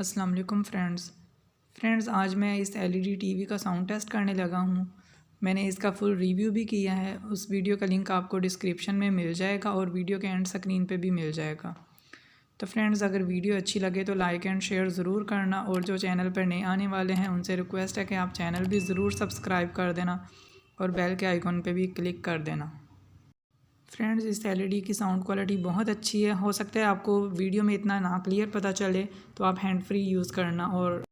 अस्सलाम वालेकुम फ्रेंड्स आज मैं इस एलईडी टीवी का साउंड टेस्ट करने लगा हूँ। मैंने इसका फुल रिव्यू भी किया है। उस वीडियो का लिंक आपको डिस्क्रिप्शन में मिल जाएगा और वीडियो के एंड स्क्रीन पे भी मिल जाएगा। तो फ्रेंड्स अगर वीडियो अच्छी लगे तो लाइक एंड शेयर ज़रूर करना, और जो चैनल पर नए आने वाले हैं उनसे रिक्वेस्ट है कि आप चैनल भी ज़रूर सब्सक्राइब कर देना और बेल के आइकॉन पर भी क्लिक कर देना। फ्रेंड्स इस एलईडी की साउंड क्वालिटी बहुत अच्छी है। हो सकता है आपको वीडियो में इतना ना क्लियर पता चले तो आप हैंड फ्री यूज़ करना। और